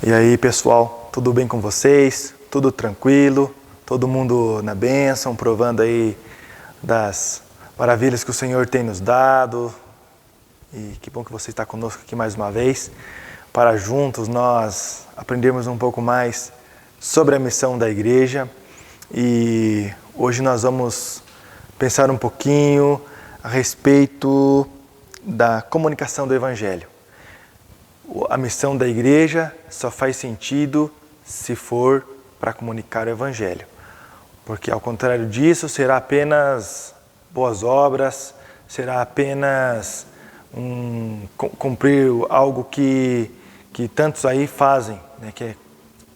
E aí, pessoal, tudo bem com vocês? Tudo tranquilo? Todo mundo na bênção, provando aí das maravilhas que o Senhor tem nos dado. E que bom que você está conosco aqui mais uma vez, para juntos nós aprendermos um pouco mais sobre a missão da igreja. E hoje nós vamos pensar um pouquinho a respeito da comunicação do Evangelho. A missão da igreja só faz sentido se for para comunicar o Evangelho. Porque ao contrário disso, será apenas boas obras, será apenas cumprir algo que tantos aí fazem, né? Que é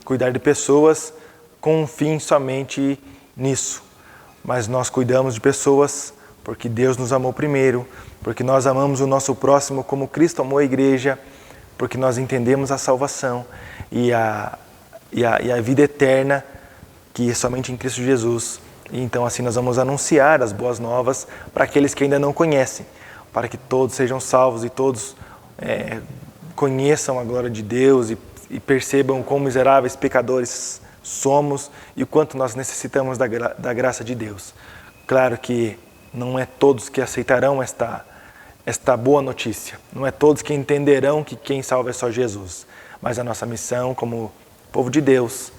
cuidar de pessoas com um fim somente nisso. Mas nós cuidamos de pessoas porque Deus nos amou primeiro, porque nós amamos o nosso próximo como Cristo amou a igreja, porque nós entendemos a salvação e a vida eterna que é somente em Cristo Jesus. E então assim nós vamos anunciar as boas novas para aqueles que ainda não conhecem, para que todos sejam salvos e todos conheçam a glória de Deus e percebam quão miseráveis pecadores somos e o quanto nós necessitamos da graça de Deus. Claro que não é todos que aceitarão esta boa notícia. Não é todos que entenderão que quem salva é só Jesus. Mas a nossa missão como povo de Deus,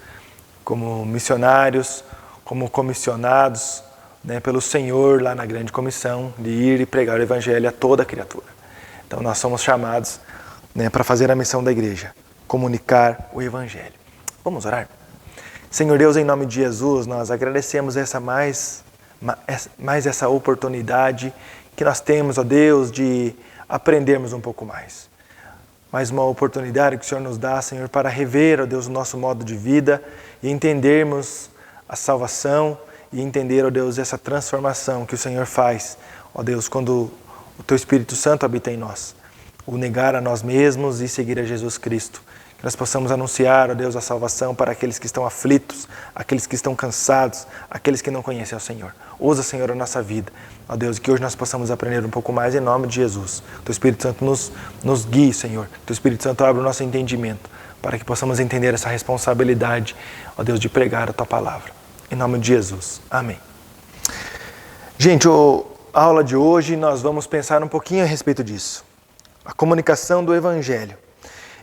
como missionários, como comissionados, né, pelo Senhor lá na grande comissão, de ir e pregar o Evangelho a toda criatura. Então nós somos chamados, né, para fazer a missão da igreja, comunicar o Evangelho. Vamos orar? Senhor Deus, em nome de Jesus, nós agradecemos mais essa oportunidade que nós temos, ó Deus, de aprendermos um pouco mais. Mais uma oportunidade que o Senhor nos dá, Senhor, para rever, ó Deus, o nosso modo de vida e entendermos a salvação e entender, ó Deus, essa transformação que o Senhor faz, ó Deus, quando o Teu Espírito Santo habita em nós. O negar a nós mesmos e seguir a Jesus Cristo. Que nós possamos anunciar, ó Deus, a salvação para aqueles que estão aflitos, aqueles que estão cansados, aqueles que não conhecem o Senhor. Usa, Senhor, a nossa vida. Ó Deus, que hoje nós possamos aprender um pouco mais em nome de Jesus. Teu Espírito Santo nos guie, Senhor. Teu Espírito Santo abre o nosso entendimento para que possamos entender essa responsabilidade, ó Deus, de pregar a Tua palavra. Em nome de Jesus. Amém. Gente, a aula de hoje nós vamos pensar um pouquinho a respeito disso. A comunicação do Evangelho.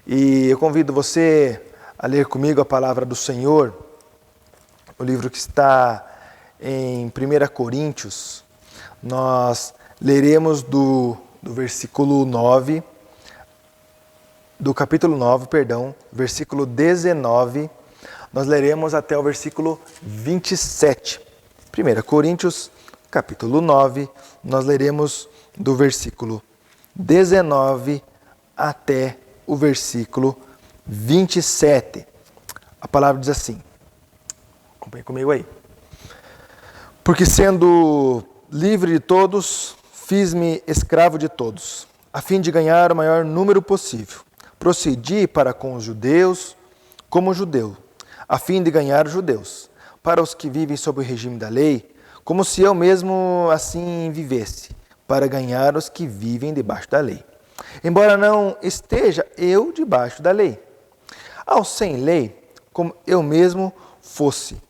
E eu convido você a ler comigo a palavra do Senhor, o livro que está em 1 Coríntios. Nós leremos do versículo 9, do capítulo 9, versículo 19, nós leremos até o versículo 27. 1 Coríntios, capítulo 9, nós leremos do versículo 19 até o versículo 27. A palavra diz assim, acompanhe comigo aí. Porque sendo livre de todos, fiz-me escravo de todos, a fim de ganhar o maior número possível. Procedi para com os judeus como judeu, a fim de ganhar os judeus. Para os que vivem sob o regime da lei, como se eu mesmo assim vivesse, para ganhar os que vivem debaixo da lei. Embora não esteja eu debaixo da lei. Ao sem lei, como eu mesmo fosse,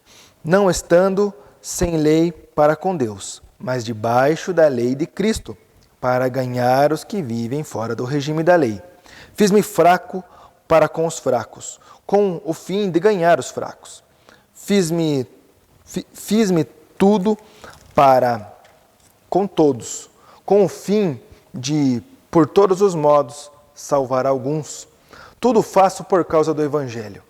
não estando sem lei para com Deus, mas debaixo da lei de Cristo, para ganhar os que vivem fora do regime da lei. Fiz-me fraco para com os fracos, com o fim de ganhar os fracos. Fiz-me tudo para com todos, com o fim de, por todos os modos, salvar alguns. Tudo faço por causa do Evangelho,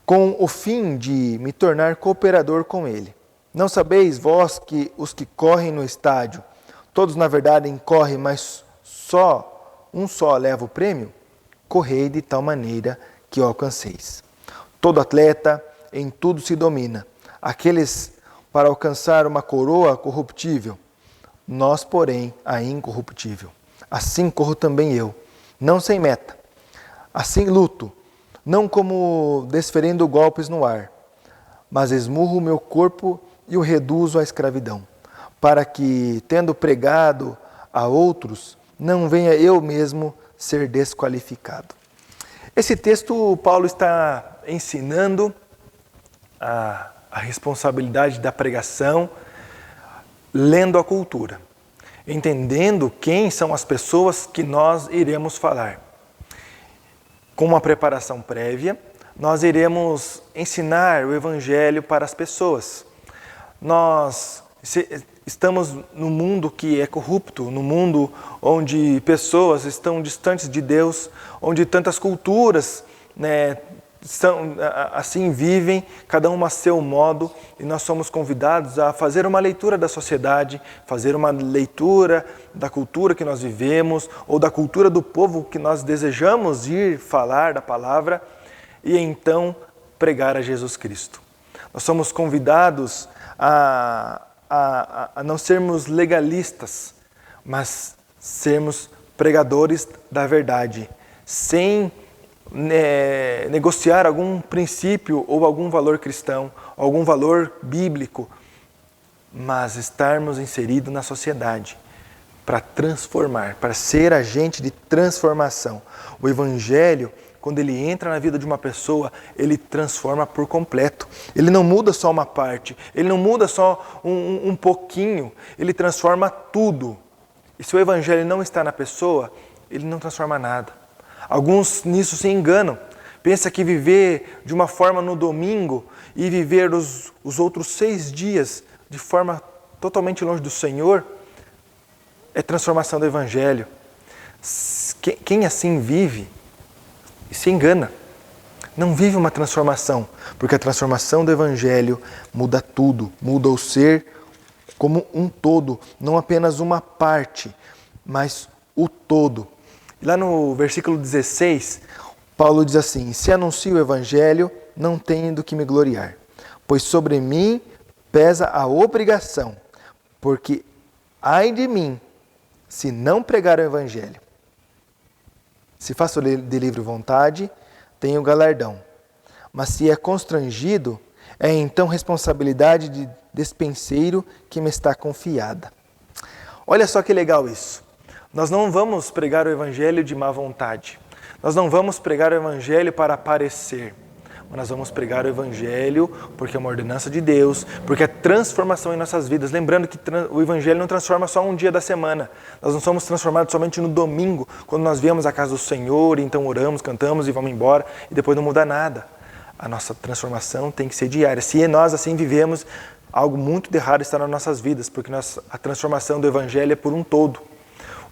com o fim de me tornar cooperador com ele. Não sabeis vós que os que correm no estádio, todos na verdade correm, mas um só leva o prêmio? Correi de tal maneira que o alcanceis. Todo atleta em tudo se domina. Aqueles para alcançar uma coroa corruptível, nós, porém, a incorruptível. Assim corro também eu, não sem meta. Assim luto, não como desferindo golpes no ar, mas esmurro o meu corpo e o reduzo à escravidão, para que, tendo pregado a outros, não venha eu mesmo ser desqualificado. Esse texto, Paulo está ensinando a responsabilidade da pregação, lendo a cultura, entendendo quem são as pessoas que nós iremos falar. Com uma preparação prévia, nós iremos ensinar o Evangelho para as pessoas. Nós estamos num mundo que é corrupto, num mundo onde pessoas estão distantes de Deus, onde tantas culturas, assim vivem, cada uma a seu modo, e nós somos convidados a fazer uma leitura da sociedade, fazer uma leitura da cultura que nós vivemos, ou da cultura do povo que nós desejamos ir falar da palavra, e então pregar a Jesus Cristo. Nós somos convidados a não sermos legalistas, mas sermos pregadores da verdade, sem negociar algum princípio ou algum valor cristão, algum valor bíblico, mas estarmos inseridos na sociedade para transformar, para ser agente de transformação. O Evangelho, quando ele entra na vida de uma pessoa, ele transforma por completo. Ele não muda só uma parte, ele não muda só um pouquinho, ele transforma tudo. E se o Evangelho não está na pessoa, ele não transforma nada. Alguns nisso se enganam. Pensa que viver de uma forma no domingo e viver os outros 6 dias de forma totalmente longe do Senhor é transformação do Evangelho. Quem assim vive se engana. Não vive uma transformação, porque a transformação do Evangelho muda tudo, muda o ser como um todo, não apenas uma parte, mas o todo. Lá no versículo 16, Paulo diz assim: se anuncio o Evangelho, não tenho do que me gloriar, pois sobre mim pesa a obrigação, porque ai de mim, se não pregar o Evangelho. Se faço de livre vontade, tenho galardão, mas se é constrangido, é então responsabilidade de despenseiro que me está confiada. Olha só que legal isso. Nós não vamos pregar o Evangelho de má vontade. Nós não vamos pregar o Evangelho para aparecer. Mas nós vamos pregar o Evangelho porque é uma ordenança de Deus, porque é transformação em nossas vidas. Lembrando que o Evangelho não transforma só um dia da semana. Nós não somos transformados somente no domingo, quando nós viemos à casa do Senhor, e então oramos, cantamos e vamos embora, e depois não muda nada. A nossa transformação tem que ser diária. Se nós assim vivemos, algo muito de errado está nas nossas vidas, porque a transformação do Evangelho é por um todo.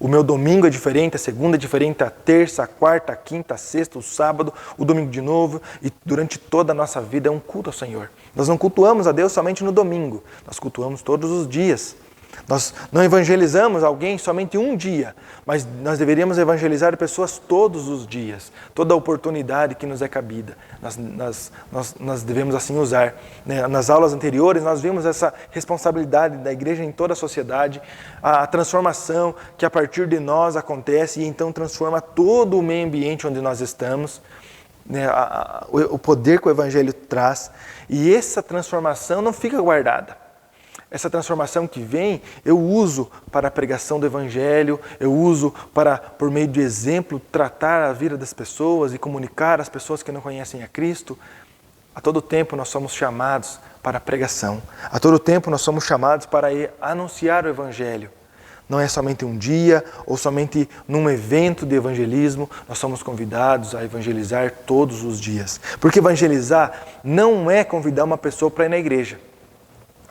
O meu domingo é diferente, a segunda é diferente, a terça, a quarta, a quinta, a sexta, o sábado, o domingo de novo, e durante toda a nossa vida é um culto ao Senhor. Nós não cultuamos a Deus somente no domingo, nós cultuamos todos os dias. Nós não evangelizamos alguém somente um dia, mas nós deveríamos evangelizar pessoas todos os dias, toda a oportunidade que nos é cabida. Nós devemos assim usar. Nas aulas anteriores nós vimos essa responsabilidade da igreja em toda a sociedade, a transformação que a partir de nós acontece e então transforma todo o meio ambiente onde nós estamos, o poder que o Evangelho traz, e essa transformação não fica guardada. Essa transformação que vem, eu uso para a pregação do Evangelho, eu uso para, por meio de exemplo, tratar a vida das pessoas e comunicar às pessoas que não conhecem a Cristo. A todo tempo nós somos chamados para a pregação. A todo tempo nós somos chamados para anunciar o Evangelho. Não é somente um dia ou somente num evento de evangelismo, nós somos convidados a evangelizar todos os dias. Porque evangelizar não é convidar uma pessoa para ir na igreja.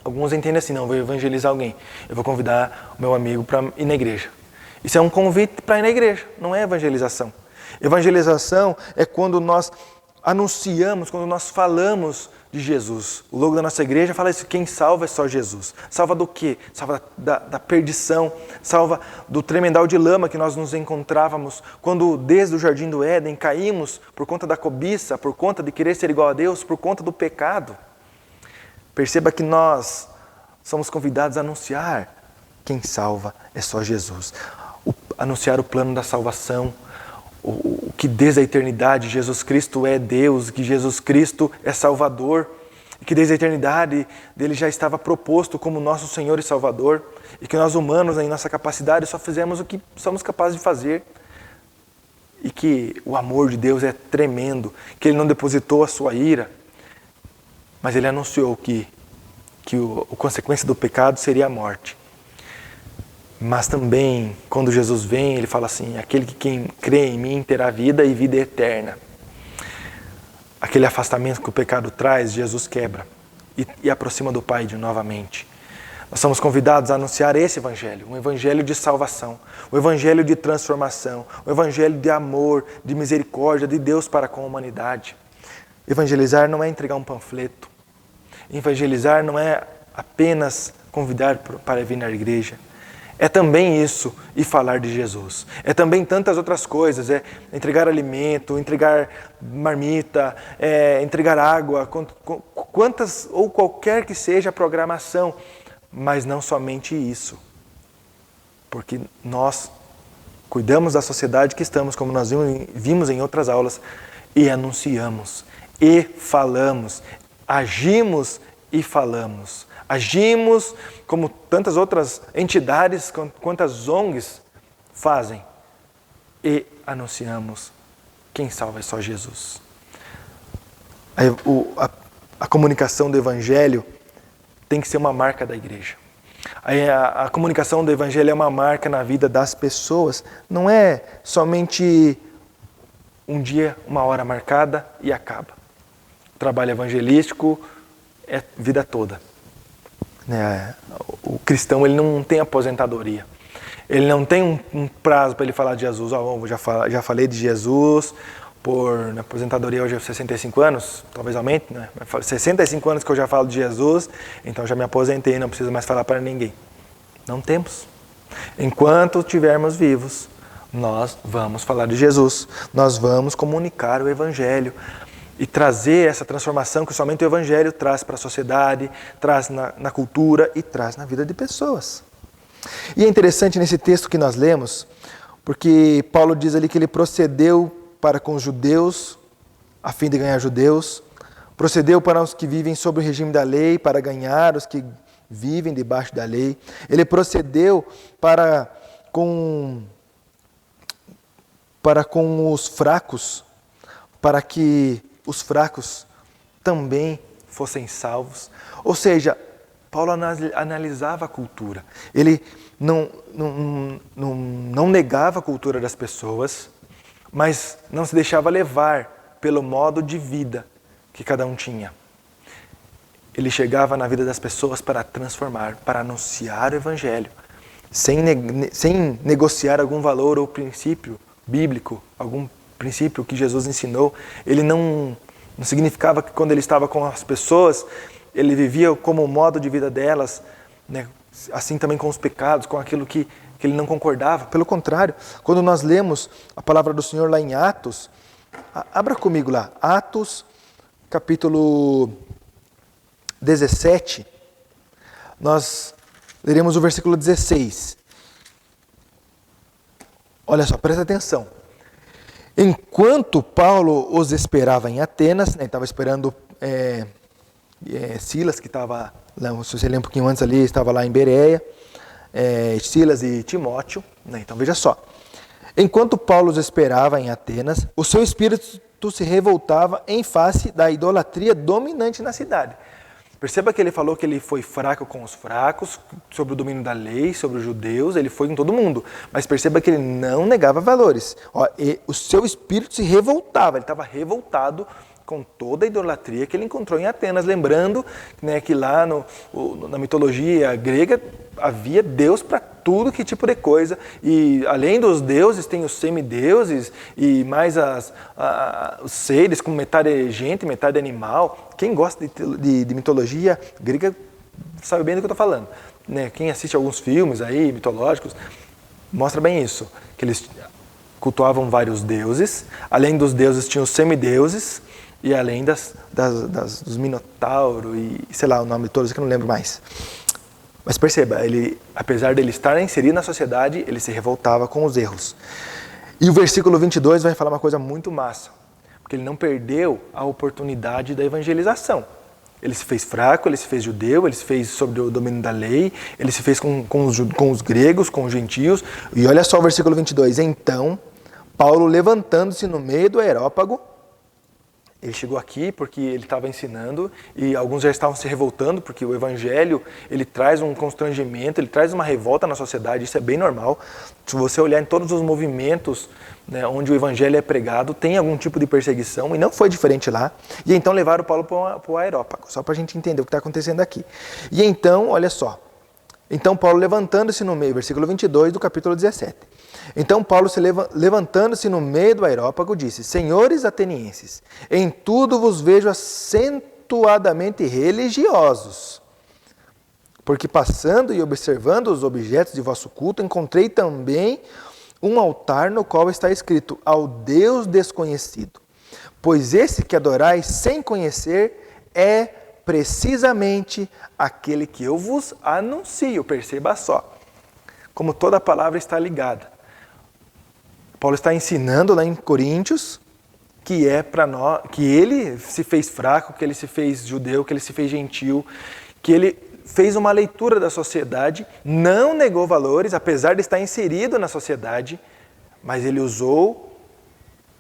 Alguns entendem assim: não, eu vou evangelizar alguém, eu vou convidar o meu amigo para ir na igreja. Isso é um convite para ir na igreja, não é evangelização. Evangelização é quando nós anunciamos, quando nós falamos de Jesus. O logo da nossa igreja fala isso: quem salva é só Jesus. Salva do quê? Salva da perdição, salva do tremendal de lama que nós nos encontrávamos quando desde o Jardim do Éden caímos por conta da cobiça, por conta de querer ser igual a Deus, por conta do pecado. Perceba que nós somos convidados a anunciar: quem salva é só Jesus. Anunciar o plano da salvação, o que desde a eternidade Jesus Cristo é Deus, que Jesus Cristo é Salvador, e que desde a eternidade dele já estava proposto como nosso Senhor e Salvador, e que nós humanos, em nossa capacidade, só fizemos o que somos capazes de fazer. e que o amor de Deus é tremendo, que Ele não depositou a sua ira, mas Ele anunciou que a consequência do pecado seria a morte. Mas também, quando Jesus vem, Ele fala assim, aquele que quem crê em mim terá vida e vida eterna. Aquele afastamento que o pecado traz, Jesus quebra e aproxima do Pai novamente. Nós somos convidados a anunciar esse evangelho, um evangelho de salvação, um evangelho de transformação, um evangelho de amor, de misericórdia de Deus para com a humanidade. Evangelizar não é entregar um panfleto. Evangelizar não é apenas convidar para vir na igreja. É também isso e falar de Jesus. É também tantas outras coisas, é entregar alimento, entregar marmita, entregar água, quantas ou qualquer que seja a programação, mas não somente isso. Porque nós cuidamos da sociedade que estamos, como nós vimos em outras aulas, e anunciamos, e falamos, agimos e falamos. Agimos como tantas outras entidades, quantas ONGs fazem, e anunciamos, quem salva é só Jesus. A comunicação do Evangelho tem que ser uma marca da igreja. A comunicação do Evangelho é uma marca na vida das pessoas, não é somente um dia, uma hora marcada e acaba. O trabalho evangelístico é vida toda. O cristão ele não tem aposentadoria. Ele não tem um prazo para ele falar de Jesus. Já falei de Jesus, na aposentadoria hoje é 65 anos, talvez aumente, né? 65 anos que eu já falo de Jesus, então já me aposentei, não preciso mais falar para ninguém. Não temos. Enquanto estivermos vivos, nós vamos falar de Jesus, nós vamos comunicar o Evangelho e trazer essa transformação que somente o Evangelho traz para a sociedade, traz na cultura e traz na vida de pessoas. E é interessante nesse texto que nós lemos, porque Paulo diz ali que ele procedeu para com os judeus, a fim de ganhar judeus, procedeu para os que vivem sob o regime da lei, para ganhar os que vivem debaixo da lei. Ele procedeu para com os fracos, para que os fracos também fossem salvos. Ou seja, Paulo analisava a cultura. Ele não negava a cultura das pessoas, mas não se deixava levar pelo modo de vida que cada um tinha. Ele chegava na vida das pessoas para transformar, para anunciar o Evangelho, sem negociar algum valor ou princípio bíblico, algum princípio que Jesus ensinou. Ele não significava que quando ele estava com as pessoas, ele vivia como o modo de vida delas, né? Assim também com os pecados, com aquilo que ele não concordava. Pelo contrário, quando nós lemos a palavra do Senhor lá em Atos, abra comigo lá, Atos capítulo 17, nós leremos o versículo 16. Olha só, presta atenção. Enquanto Paulo os esperava em Atenas, né, estava esperando Silas, que estava, se você lembra um pouquinho antes ali, estava lá em Bereia, Silas e Timóteo, né, então veja só. Enquanto Paulo os esperava em Atenas, o seu espírito se revoltava em face da idolatria dominante na cidade. Perceba que ele falou que ele foi fraco com os fracos, sobre o domínio da lei, sobre os judeus, ele foi com todo mundo. Mas perceba que ele não negava valores. O seu espírito se revoltava, ele estava revoltado com toda a idolatria que ele encontrou em Atenas. Lembrando, né, que lá na mitologia grega havia Deus para tudo que tipo de coisa. E além dos deuses, tem os semideuses e mais os seres com metade gente, metade animal. Quem gosta de mitologia grega sabe bem do que eu estou falando. Né? Quem assiste alguns filmes aí mitológicos mostra bem isso. Que eles cultuavam vários deuses. Além dos deuses tinham os semideuses. E além dos Minotauro e sei lá o nome de todos que eu não lembro mais. Mas perceba, ele, apesar de ele estar inserido na sociedade, ele se revoltava com os erros. E o versículo 22 vai falar uma coisa muito massa, porque ele não perdeu a oportunidade da evangelização. Ele se fez fraco, ele se fez judeu, ele se fez sobre o domínio da lei, ele se fez com os gregos, com os gentios. E olha só o versículo 22. Então, Paulo, levantando-se no meio do Areópago, ele chegou aqui porque ele estava ensinando e alguns já estavam se revoltando porque o evangelho, ele traz um constrangimento, ele traz uma revolta na sociedade, isso é bem normal. Se você olhar em todos os movimentos, né, onde o evangelho é pregado, tem algum tipo de perseguição e não foi diferente lá. E então levaram Paulo para o Areópago, só para a gente entender o que está acontecendo aqui. E então, olha só, então Paulo levantando-se no meio, versículo 22 do capítulo 17. Então Paulo, levantando-se no meio do Areópago, disse: Senhores atenienses, em tudo vos vejo acentuadamente religiosos, porque passando e observando os objetos de vosso culto, encontrei também um altar no qual está escrito: ao Deus desconhecido. Pois esse que adorais sem conhecer é precisamente aquele que eu vos anuncio. Perceba só, como toda palavra está ligada. Paulo está ensinando lá em Coríntios que é para nós, que ele se fez fraco, que ele se fez judeu, que ele se fez gentil, que ele fez uma leitura da sociedade, não negou valores, apesar de estar inserido na sociedade, mas ele usou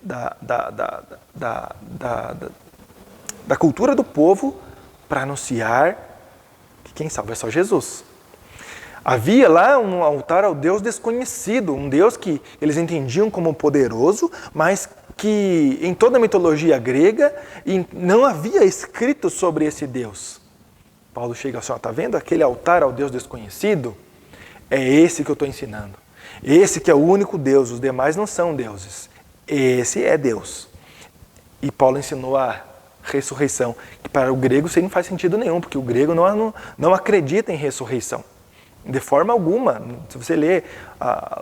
da cultura do povo para anunciar que quem salva é só Jesus. Havia lá um altar ao Deus desconhecido, um Deus que eles entendiam como poderoso, mas que em toda a mitologia grega não havia escrito sobre esse Deus. Paulo chega assim, está vendo aquele altar ao Deus desconhecido? É esse que eu estou ensinando. Esse que é o único Deus, os demais não são deuses. Esse é Deus. E Paulo ensinou a ressurreição, que para o grego isso não faz sentido nenhum, porque o grego não acredita em ressurreição. De forma alguma. Se você ler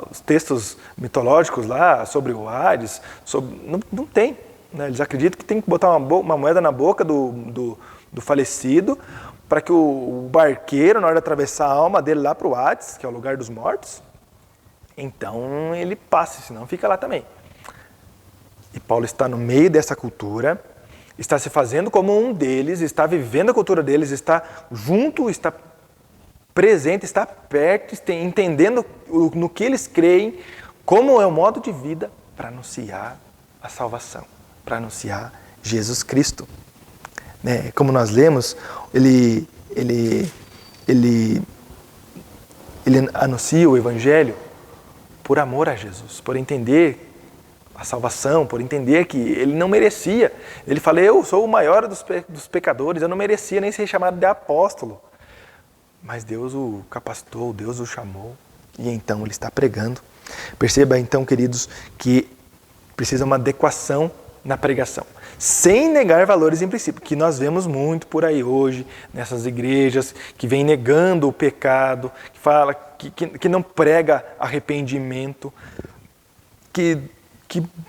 os textos mitológicos lá sobre o Hades, não tem. Né? Eles acreditam que tem que botar uma moeda na boca do falecido para que o barqueiro, na hora de atravessar a alma dele lá para o Hades, que é o lugar dos mortos, então ele passe, senão fica lá também. E Paulo está no meio dessa cultura, está se fazendo como um deles, está vivendo a cultura deles, está junto, está presente, está perto, entendendo no que eles creem, como é o modo de vida para anunciar a salvação, para anunciar Jesus Cristo. Né? Como nós lemos, ele anuncia o Evangelho por amor a Jesus, por entender a salvação, por entender que ele não merecia. Ele fala, eu sou o maior dos pecadores, eu não merecia nem ser chamado de apóstolo. Mas Deus o capacitou, Deus o chamou e então ele está pregando. Perceba então, queridos, que precisa uma adequação na pregação, sem negar valores em princípio, que nós vemos muito por aí hoje, nessas igrejas que vem negando o pecado, que fala que não prega arrependimento, que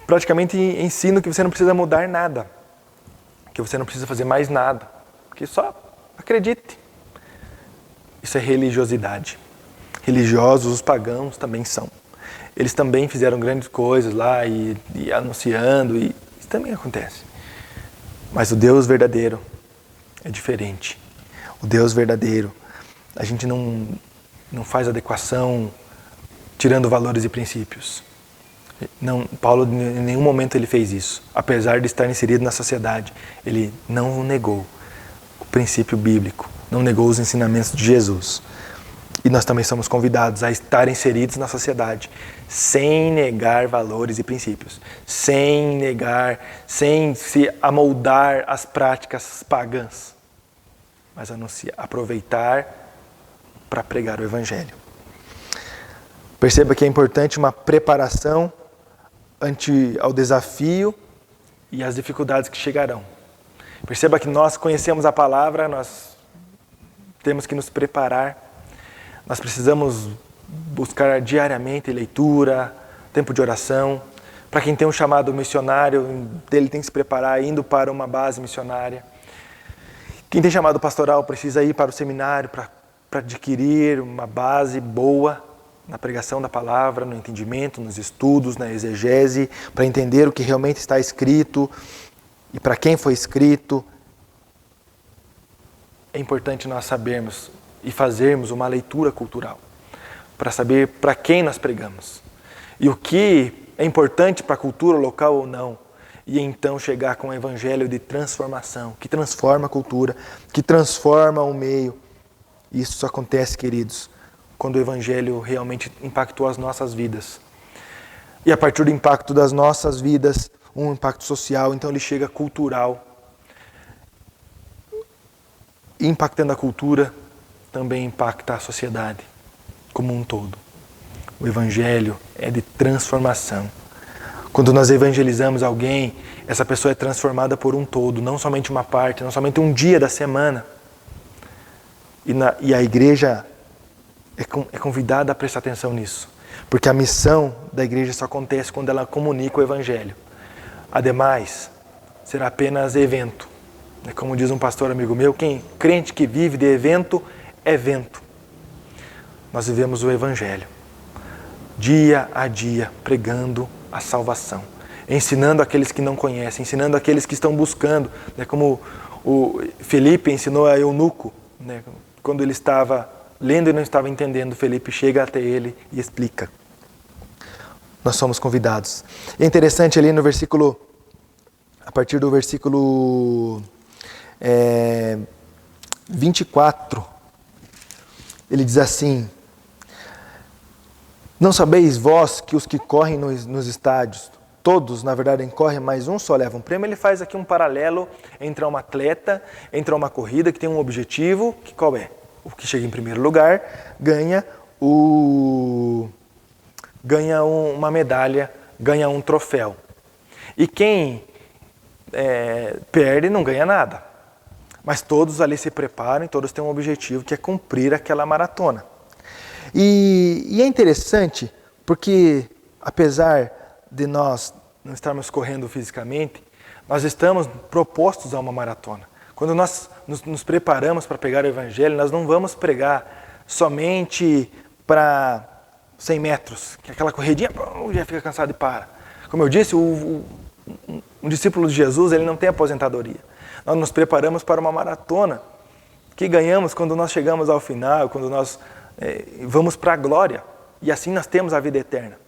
praticamente ensina que você não precisa mudar nada, que você não precisa fazer mais nada, que só acredite. Isso é religiosidade. Religiosos, os pagãos também são. Eles também fizeram grandes coisas lá e anunciando, e isso também acontece. Mas o Deus verdadeiro é diferente. O Deus verdadeiro, a gente não faz adequação tirando valores e princípios. Não, Paulo em nenhum momento ele fez isso. Apesar de estar inserido na sociedade, ele não negou o princípio bíblico, não negou os ensinamentos de Jesus. E nós também somos convidados a estar inseridos na sociedade, sem negar valores e princípios, sem se amoldar às práticas pagãs, mas aproveitar para pregar o Evangelho. Perceba que é importante uma preparação ao desafio e às dificuldades que chegarão. Perceba que nós conhecemos a palavra, nós temos que nos preparar. Nós precisamos buscar diariamente leitura, tempo de oração. Para quem tem um chamado missionário, ele tem que se preparar indo para uma base missionária. Quem tem chamado pastoral precisa ir para o seminário para adquirir uma base boa na pregação da palavra, no entendimento, nos estudos, na exegese, para entender o que realmente está escrito e para quem foi escrito. É importante nós sabermos e fazermos uma leitura cultural, para saber para quem nós pregamos e o que é importante para a cultura local ou não. E então chegar com um evangelho de transformação, que transforma a cultura, que transforma o meio. Isso só acontece, queridos, quando o evangelho realmente impactou as nossas vidas. E a partir do impacto das nossas vidas, um impacto social, então ele chega cultural. E impactando a cultura, também impacta a sociedade como um todo. O evangelho é de transformação. Quando nós evangelizamos alguém, essa pessoa é transformada por um todo, não somente uma parte, não somente um dia da semana. E a igreja é convidada a prestar atenção nisso. Porque a missão da igreja só acontece quando ela comunica o evangelho. Ademais, será apenas evento. Como diz um pastor amigo meu, quem crente que vive de evento é vento. Nós vivemos o evangelho, dia a dia, pregando a salvação, ensinando aqueles que não conhecem, ensinando aqueles que estão buscando, como o Felipe ensinou a eunuco, quando ele estava lendo e não estava entendendo, Felipe chega até ele e explica. Nós somos convidados. É interessante ali no versículo, a partir do versículo 24, ele diz assim: não sabeis vós que os que correm nos estádios, todos na verdade correm, mas um só leva um prêmio? Ele faz aqui um paralelo entre um atleta, entre uma corrida que tem um objetivo, que qual é? O que chega em primeiro lugar ganha uma medalha, ganha um troféu. E quem perde não ganha nada. Mas todos ali se preparam e todos têm um objetivo, que é cumprir aquela maratona. E é interessante porque, apesar de nós não estarmos correndo fisicamente, nós estamos propostos a uma maratona. Quando nós nos preparamos para pregar o evangelho, nós não vamos pregar somente para 100 metros, que é aquela corridinha, já fica cansado e para. Como eu disse, um discípulo de Jesus, ele não tem aposentadoria. Nós nos preparamos para uma maratona que ganhamos quando nós chegamos ao final, quando nós vamos para a glória. E assim nós temos a vida eterna.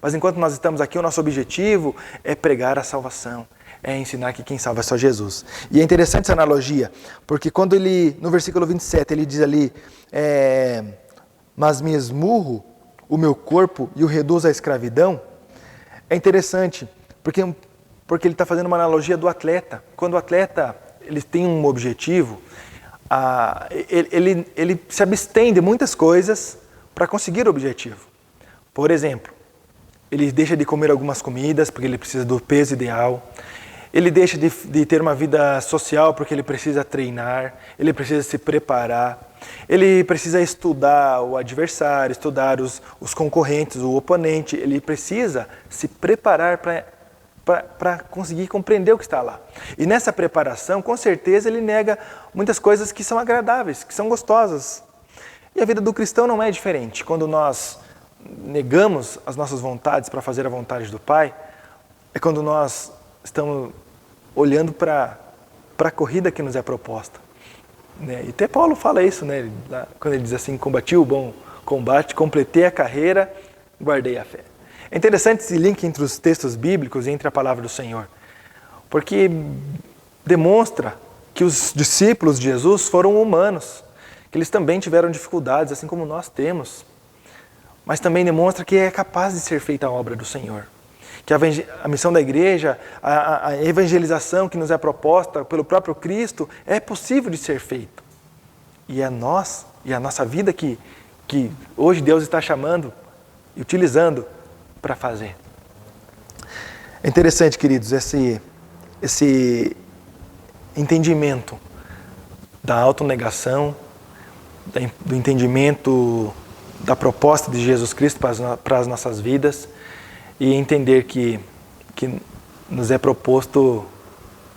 Mas enquanto nós estamos aqui, o nosso objetivo é pregar a salvação, é ensinar que quem salva é só Jesus. E é interessante essa analogia, porque quando ele, no versículo 27, ele diz ali, mas me esmurro o meu corpo e o reduzo à escravidão, é interessante, porque ele está fazendo uma analogia do atleta. Quando o atleta ele tem um objetivo, ele se abstém de muitas coisas para conseguir o objetivo. Por exemplo, ele deixa de comer algumas comidas porque ele precisa do peso ideal. Ele deixa de ter uma vida social porque ele precisa treinar, ele precisa se preparar. Ele precisa estudar o adversário, estudar os concorrentes, o oponente. Ele precisa se preparar para conseguir compreender o que está lá. E nessa preparação, com certeza, ele nega muitas coisas que são agradáveis, que são gostosas. E a vida do cristão não é diferente. Quando nós negamos as nossas vontades para fazer a vontade do Pai, é quando nós estamos olhando para a corrida que nos é proposta. E até Paulo fala isso, quando ele diz assim, combati o bom combate, completei a carreira, guardei a fé. É interessante esse link entre os textos bíblicos e entre a palavra do Senhor, porque demonstra que os discípulos de Jesus foram humanos, que eles também tiveram dificuldades, assim como nós temos, mas também demonstra que é capaz de ser feita a obra do Senhor, que a missão da igreja, a evangelização que nos é proposta pelo próprio Cristo é possível de ser feito. E é nós, e a nossa vida que hoje Deus está chamando e utilizando para fazer. É interessante, queridos, esse entendimento da autonegação, do entendimento da proposta de Jesus Cristo para as nossas vidas e entender que nos é proposto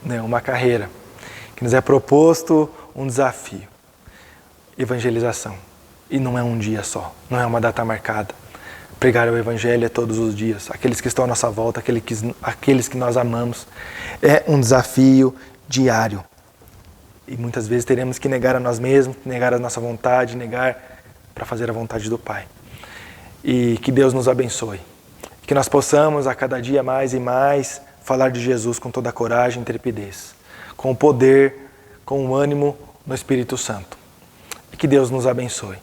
uma carreira, que nos é proposto um desafio, evangelização. E não é um dia só, não é uma data marcada. Pregar o evangelho é todos os dias, aqueles que estão à nossa volta, aqueles que nós amamos. É um desafio diário. E muitas vezes teremos que negar a nós mesmos, negar a nossa vontade, negar para fazer a vontade do Pai. E que Deus nos abençoe. Que nós possamos a cada dia mais e mais falar de Jesus com toda a coragem e intrepidez, com o poder, com o ânimo no Espírito Santo. E que Deus nos abençoe.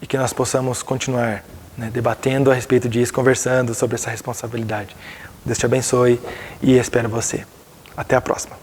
E que nós possamos continuar debatendo a respeito disso, conversando sobre essa responsabilidade. Deus te abençoe e espero você. Até a próxima.